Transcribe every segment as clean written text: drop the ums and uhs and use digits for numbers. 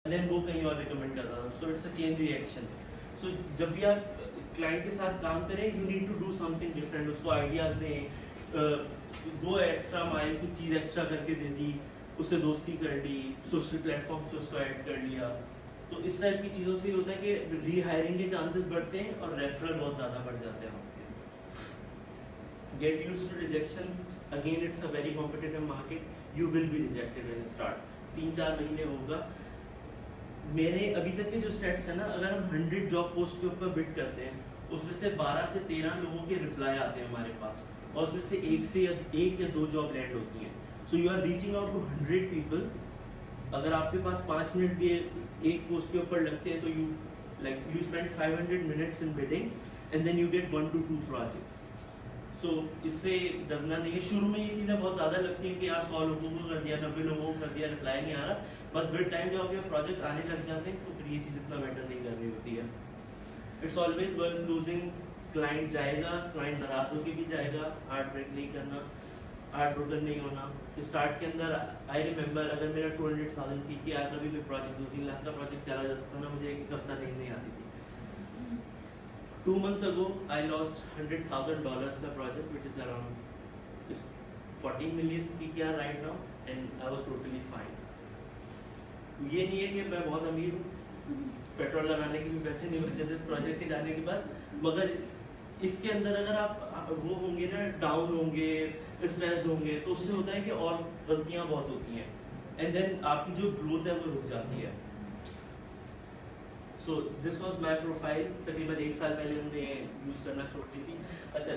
Then वो कहीं और रिकमेंड करता था। So it's a chain reaction. So जब भी आप क्लाइंट के साथ काम करें, you need to do something different. उसको आइडियाज दें, वो एक्स्ट्रा माइल कुछ चीज़ एक्स्ट्रा करके दे दी, उससे दोस्ती कर ली, सोशल प्लेटफॉर्म से उसको ऐड कर लिया। तो इस टाइप की चीज़ों से ये होता है कि रीहायरिंग के चांसेस बढ़ते हैं और रेफरल बहुत ज़्यादा बढ़ जाते हैं आपके। Get used to rejection, again it's a very competitive market, you will be rejected when you start. 3-4 महीने होगा। मेरे अभी तक के जो स्टेट्स है ना, अगर हम 100 जॉब पोस्ट के ऊपर बिड करते हैं, उसमें से 12 से 13 लोगों के रिप्लाई आते हैं हमारे पास, और उसमें से एक या दो जॉब लैंड होती हैं। So you are reaching out to 100 people. अगर आपके पास 5 मिनट भी एक पोस्ट के ऊपर लगते हैं, तो you spend 500 minutes in bidding and then you get 1 to 2 projects. So इससे डरना नहीं है। शुरू में ये चीज़ें बहुत ज़्यादा लगती हैं कि यार 100 लोगों को कर दिया, 90 लोगों को कर दिया, रिप्लाई नहीं आ रहा। बट विद टाइम जब आपके प्रोजेक्ट आने लग जाते हैं, तो फिर ये चीज़ इतना मैटर नहीं कर रही होती है। It's always worth losing. Client जाएगा, क्लाइंट नाराज होकर भी जाएगा। हार्ट ब्रेक नहीं करना, हार्ट ब्रोकन नहीं होना। स्टार्ट के अंदर आई रिमेंबर, अगर मेरा 200,000 की कि यार कभी भी प्रोजेक्ट 2-3 लाख का प्रोजेक्ट चला जाता था ना, मुझे एक हफ्ता नहीं आती थी। 2 months ago, I lost $100,000 का project, which is around 14 million PKR right now, and I was totally fine. ये नहीं है कि मैं बहुत अमीर हूँ, पेट्रोल लगाने के भी पैसे नहीं बचे थे इस प्रोजेक्ट के जाने के बाद, मगर इसके अंदर अगर आप वो होंगे ना, डाउन होंगे, स्ट्रेस होंगे, तो उससे होता है कि और गलतियाँ बहुत होती हैं, एंड देन आपकी जो ग्रोथ है वो रुक जाती है। So this was my profile. तकरीबन 1 साल पहले हमने यूज़ करना छोड़ दी थी। अच्छा,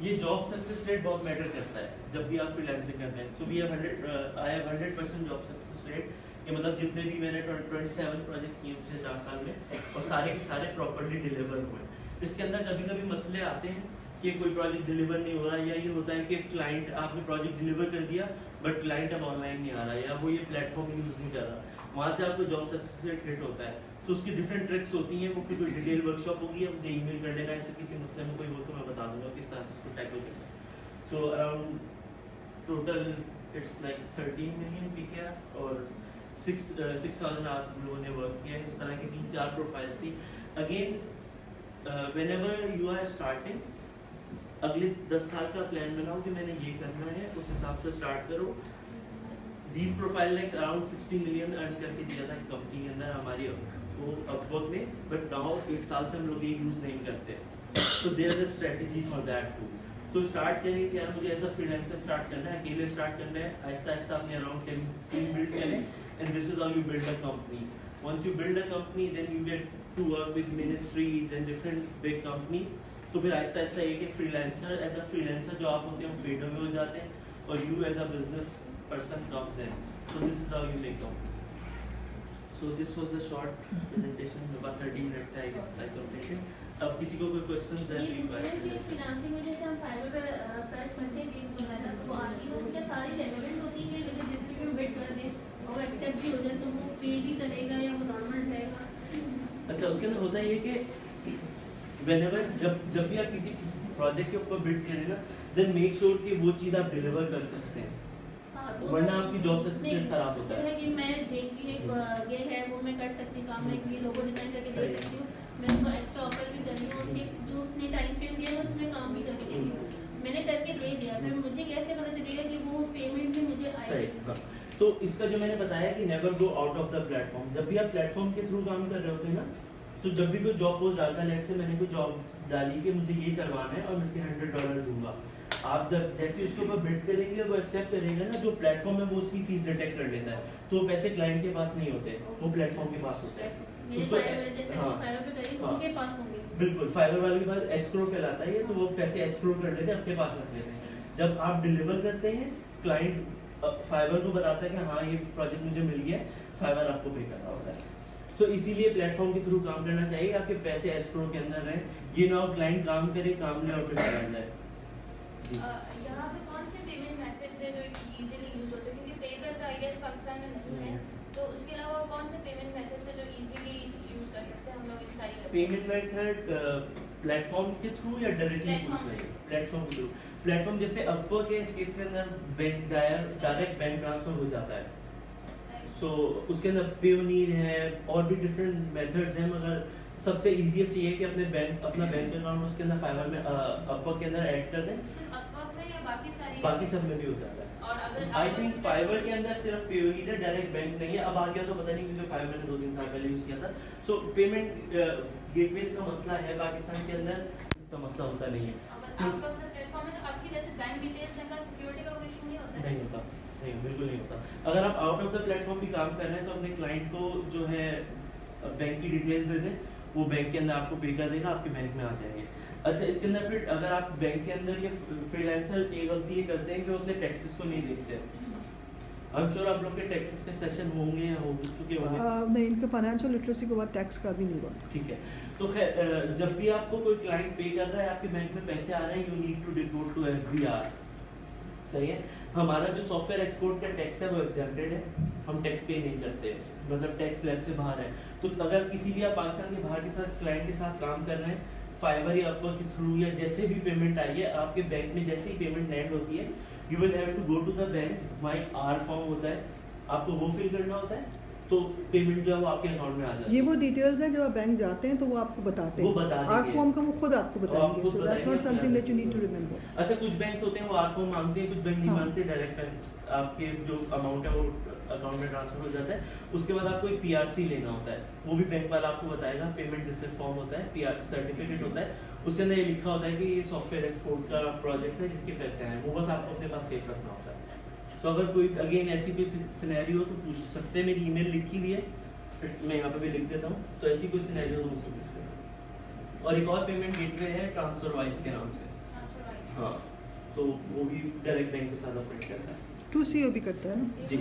ये जॉब सक्सेस रेट बहुत मैटर करता है जब भी आप फ्रीलांसिंग करते हैं। So we have 100% job success rate. ये मतलब जितने भी मैंने 27 प्रोजेक्ट्स किए पिछले 4 साल में, और सारे के सारे प्रॉपर्ली डिलीवर हुए। इसके अंदर कभी कभी मसले आते हैं कि कोई प्रोजेक्ट डिलीवर नहीं हो रहा, या ये होता है कि क्लाइंट, आपने प्रोजेक्ट डिलीवर कर दिया बट क्लाइंट अब ऑनलाइन नहीं आ रहा, या वो ये प्लेटफॉर्म यूज़ नहीं कर रहा, वहाँ से आपको जॉब सक्सेस रेट हिट होता है। तो उसकी डिफरेंट ट्रिक्स होती हैं। वो कोई डिटेल वर्कशॉप होगी, या मुझे ईमेल कर देना, ऐसे किसी मसले में कोई हो तो मैं बता दूंगा किस तरह से उसको टैकल करना है। So around total it's like 13 million PKR, और 6,000 आवर्स हम लोगों ने वर्क किया है। इस तरह की 3-4 प्रोफाइल्स थी। Again whenever you are starting, अगले 10 साल का प्लान बनाओ कि मैंने ये करना है, उस हिसाब से स्टार्ट करो। These profile like around 60 million earn करके दिया था कंपनी के अंदर हमारी वो अपवर्क में, बट नाउ 1 साल से हम लोग ये यूज़ नहीं करते। So there is a strategy for that too. So start करें कि यार मुझे एज अ फ्रीलांसर स्टार्ट करना है, अकेले स्टार्ट करना है, आहिस्ता आहिस्ता अपने अराउंड टीम बिल्ड करें, and this is how you build a company. Once you build a company, then you get to work with ministries and different big companies. तो फिर आहिस्ता आहिस्ता ये कि फ्रीलांसर, एज अ फ्रीलांसर जो आप होते हैं वो फेड अवे हो जाते हैं, और you as a business person comes in. So this is how you make company. So this was the short presentation, about 30 minutes I guess I completed. अब किसी को कोई क्वेश्चंस है? फ्रीलांसिंग में जैसे हम फाइवर पे सर्च करते हैं गिग्स वगैरह, तो वो आती है, वो क्या सारी रेलेवेंट होती है, लेकिन जिस पे भी वेट कर दें और एक्सेप्ट भी हो जाए तो वो पे भी करेगा या वो नॉर्मल रहेगा? अच्छा, उसके अंदर होता है ये कि whenever जब भी आप किसी प्रोजेक्ट के ऊपर बिड करें ना, then make sure कि वो चीज़ आप डिलीवर कर सकते हैं, वरना आपकी जॉब सक्सेस रेट खराब होता है। कि मैं देख ली एक ये है वो मैं कर सकती हूँ काम, मैं ये लोगो डिजाइन करके दे सकती हूँ, मैं उसको एक्स्ट्रा ऑफर भी कर रही हूँ, उसके जो उसने टाइम फ्रेम दिया है उसमें काम भी करके दे रही हूँ, मैंने करके दे दिया, फिर मुझे कैसे पता चलेगा कि वो पेमेंट भी मुझे आएगी? तो इसका जो मैंने बताया कि never go out of the platform. जब भी आप प्लेटफॉर्म के थ्रू काम कर रहे होते हैं ना, तो जब भी कोई जॉब पोस्ट डालता है, लेट से मैंने कोई जॉब डाली कि मुझे ये करवाना है और मैं इसके $100 दूंगा, आप जब जैसे उसके ऊपर बिड करेंगे, वो एक्सेप्ट करेंगे ना, जो प्लेटफॉर्म है वो उसकी फीस डिटेक्ट कर लेता है, तो पैसे क्लाइंट के पास नहीं होते, वो प्लेटफॉर्म के पास होते हैं। उनके पास होंगे। बिल्कुल, फाइवर वाले के पास एस्क्रो कहलाता है, तो वो पैसे एस्क्रो कर लेते हैं, आपके पास रख लेते हैं। जब आप डिलीवर करते हैं, क्लाइंट फाइवर को बताता है कि हाँ ये प्रोजेक्ट मुझे मिल गया, फाइवर आपको पे करना होता है। तो इसीलिए प्लेटफॉर्म के थ्रू काम करना चाहिए, आपके पैसे एस्क्रो के अंदर रहें, ये ना हो क्लाइंट काम करे, काम ले और फिर चला जाए। यहाँ पे कौन से पेमेंट मेथड्स है जो इजीली यूज होते हैं, क्योंकि पेपैल का आई गेस पाकिस्तान में नहीं है, तो उसके अलावा कौन से पेमेंट मेथड्स है जो इजीली यूज कर सकते हैं हम लोग इन सारी पेमेंट मेथड प्लेटफॉर्म के थ्रू या डायरेक्टली पूछ रहे हैं? प्लेटफॉर्म के थ्रू। प्लेटफॉर्म जैसे अपवर्क है, इस केस के अंदर बैंक डायरेक्ट बैंक ट्रांसफर हो जाता है। सो उसके अंदर पेयोनीर है और भी डिफरेंट मेथड्स हैं, मगर सबसे इजीएस्ट ये है कि अपना बैंक अकाउंट उसके अंदर फाइवर में अपवर्क के अंदर ऐड कर दें। सिर्फ अपवर्क में या बाकी सारी? बाकी सब में भी हो जाता है। और अगर आई थिंक फाइवर के अंदर सिर्फ पेयोनीर है, डायरेक्ट बैंक नहीं है। अब आ गया तो पता नहीं, क्योंकि फाइवर मैंने 2-3 साल पहले यूज किया था। सो पेमेंट गेटवेज का मसला है पाकिस्तान के अंदर, इसका मसला होता नहीं है। अगर आउट ऑफ द प्लेटफॉर्म है तो आपकी जैसे बैंक डिटेल्स का सिक्योरिटी का कोई इशू नहीं होता है? नहीं होता, नहीं, बिल्कुल नहीं होता। अगर आप आउट ऑफ द प्लेटफॉर्म भी काम कर रहे हैं तो अपने क्लाइंट को जो है बैंक की डिटेल्स दे दें, वो बैंक के अंदर आपको पे कर देगा, आपके बैंक में आ जाएंगे। अच्छा, इसके अंदर फिर अगर आप बैंक के अंदर ये फ्रीलांसर एक गलती ये करते हैं कि वो अपने टैक्सेस को नहीं देखते। आई एम श्योर आप लोग के टैक्सेस के सेशन होंगे या हो चुके होंगे। नहीं, इनके फाइनेंशियल लिटरेसी के बाद टैक्स का भी नहीं हुआ। ठीक है, तो खैर जब भी आपको कोई क्लाइंट पे कर रहा है, आपके बैंक में पैसे आ रहे हैं, you need to report to FBR। सही है। हमारा जो सॉफ्टवेयर एक्सपोर्ट का टैक्स है वो एग्जेम्प्टेड है, हम टैक्स पे नहीं करते, मतलब टैक्स स्लैब से बाहर है। तो अगर किसी भी आप पाकिस्तान के बाहर के साथ क्लाइंट के साथ काम कर रहे हैं, फाइवर या अपवर्क के थ्रू या जैसे भी पेमेंट आई है आपके बैंक में, जैसे ही पेमेंट लैंड होती है, you will have to go to the bank, my R form होता है, आपको वो फिल करना होता है, तो पेमेंट जो है वो आपके अकाउंट में आ जाती है। ये वो डिटेल्स हैं जब आप बैंक जाते हैं तो वो आपको बताते हैं, वो बता देंगे। आर फॉर्म का वो खुद आपको बताएंगे, खुद so that's not something that you need to remember. अच्छा, कुछ बैंक्स होते हैं वो आर फॉर्म मांगते हैं, कुछ बैंक नहीं हाँ। मांगते, डायरेक्ट आपके जो अमाउंट है वो अकाउंट में ट्रांसफर हो जाता है। उसके बाद आपको एक PRC लेना होता है, वो भी बैंक वाला आपको बताएगा, पेमेंट रिसिप्ट फॉर्म होता है, PR सर्टिफिकेट होता है, उसके अंदर ये लिखा होता है कि ये सॉफ्टवेयर एक्सपोर्ट का प्रोजेक्ट है जिसके पैसे आए, वो बस आपको अपने पास सेव रखना होता है। तो अगर कोई अगेन ऐसी कोई सिनेरियो हो तो पूछ सकते हैं, मेरी ईमेल लिखी हुई है, मैं यहाँ पे भी लिख देता हूँ, तो ऐसी कोई सिनेरियो तो मुझसे पूछ सकते। और एक और पेमेंट गेटवे है ट्रांसफरवाइज के नाम से, हाँ, तो वो भी डायरेक्ट बैंक के साथ ऑपरेट करता है। 2CO भी करता है ना। जी,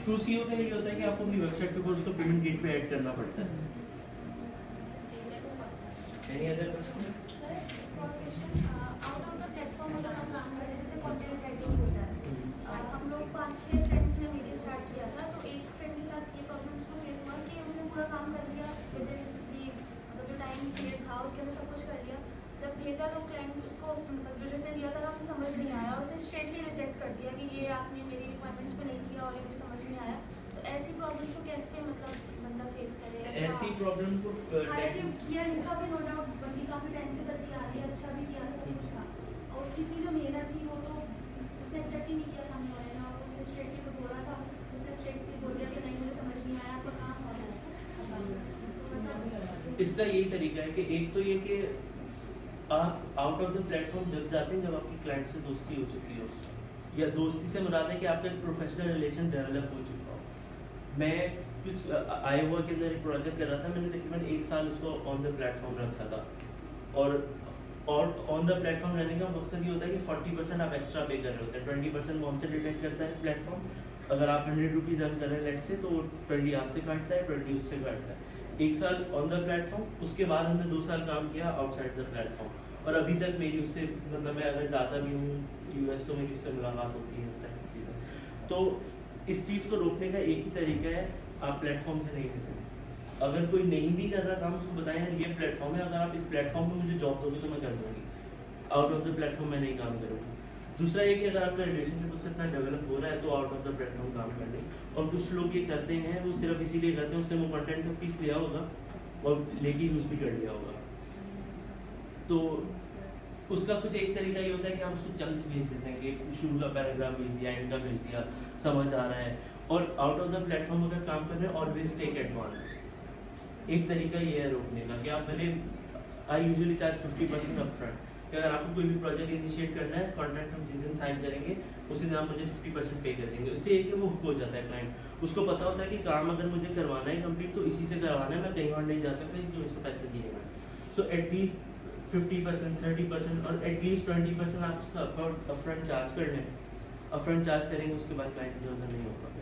2CO का ये होता है कि आपको अपनी वेबसाइट के ऊपर उसका पेमेंट गेटवे ऐड करना पड़ता है। Any other question? Out of the platform अगर हम काम कर रहे हैं, जैसे कंटेंट राइटिंग होता है, हम लोग 5-6 फ्रेंड्स ने मीडिया स्टार्ट किया था, तो एक फ्रेंड के साथ ये प्रॉब्लम उसको फेस हुआ कि उसने पूरा काम कर लिया, मतलब जो टाइम पीरियड था उसके अंदर सब कुछ कर लिया, जब भेजा तो क्लाइंट उसको मतलब जो जिसने दिया था उसको समझ नहीं आया और उसने स्ट्रेटली रिजेक्ट कर दिया कि ये आपने मेरी रिक्वायरमेंट्स पे नहीं किया और ये मुझे समझ नहीं आया। तो ऐसी प्रॉब्लम को कैसे मतलब बंदा फेस करे? ऐसी प्रॉब्लम को हालांकि किया लिखा भी नो डाउट, बंदी काफ़ी टाइम से करती आ रही है, अच्छा भी किया सब कुछ था, और उसकी इतनी जो मेहनत थी वो तो उसने एक्सेप्ट ही नहीं किया सामने वाले ने, और उसने स्ट्रेटली तो बोला था, उसने स्ट्रेटली बोल दिया कि नहीं मुझे समझ नहीं आया, आपका काम हो रहा है। इसका यही तरीका है कि एक तो ये कि आप आउट ऑफ द प्लेटफॉर्म जब जाते हैं जब आपकी क्लाइंट से दोस्ती हो चुकी हो, या दोस्ती से मुराद है कि आपका एक प्रोफेशनल रिलेशन डेवलप हो चुका हो। मैं कुछ आईओवा के अंदर एक प्रोजेक्ट कर रहा था, मैंने तकरीबन 1 साल उसको ऑन द प्लेटफॉर्म रखा था, और ऑन द प्लेटफॉर्म रहने का मकसद ये होता है कि 40% आप एक्स्ट्रा पे कर रहे होते हैं, 20% वो हमसे डिटेक्ट करता है प्लेटफॉर्म। अगर आप 100 रुपीज़ अर्न कर रहे हैं लेट से, तो 20 आपसे काटता है, 20 उससे काटता है। 1 साल ऑन द प्लेटफॉर्म, उसके बाद हमने 2 साल काम किया आउटसाइड द प्लेटफॉर्म, और अभी तक मेरी उससे मतलब मैं अगर जाता भी हूँ US तो मेरी उससे मुलाकात होती है, इस टाइप की चीज़ें। तो इस चीज़ को रोकने का एक ही तरीका है, आप प्लेटफॉर्म से नहीं देते। अगर कोई नहीं भी कर रहा काम, उसको बताएं यार ये प्लेटफॉर्म है, अगर आप इस प्लेटफॉर्म पर मुझे जॉब दोगे तो मैं कर दूँगी, आउट ऑफ द प्लेटफॉर्म मैं नहीं काम करूँगी। दूसरा ये कि अगर आपका रिलेशनशिप उससे इतना डेवलप हो रहा है तो आउट ऑफ द प्लेटफॉर्म काम कर लें। और कुछ लोग ये करते हैं, वो सिर्फ इसीलिए करते हैं, उसने वो कंटेंट का पीस लिया होगा और लेके यूज़ भी कर लिया होगा। तो उसका कुछ एक तरीका ये होता है कि आप उसको चंक्स भेज देते हैं कि शुरू का पैराग्राफ भेज दिया, एंड का भेज दिया, समझ आ रहा है। और आउट ऑफ द प्लेटफॉर्म अगर काम कर रहे हैं, ऑलवेज टेक एडवांस। एक तरीका ये है रोकने का कि आप भले, आई यूजुअली चार्ज 50% अपफ्रंट, कि अगर आपको कोई भी प्रोजेक्ट इनिशिएट करना है, कॉन्ट्रैक्ट हम जिस दिन साइन करेंगे उसी दिन आप मुझे 50% पे कर देंगे। उससे एक वो हुक हो जाता है क्लाइंट, उसको पता होता है कि काम अगर मुझे करवाना है कंप्लीट तो इसी से करवाना है, मैं कहीं और नहीं जा सकता क्योंकि इसको पैसे दिए हैं। सो एटलीस्ट 50%, 30% और एटलीस्ट 20% आप उसका अपफ्रंट चार्ज कर लें। अपफ्रंट चार्ज करेंगे, उसके बाद क्लाइंट इधर उधर नहीं हो पाता।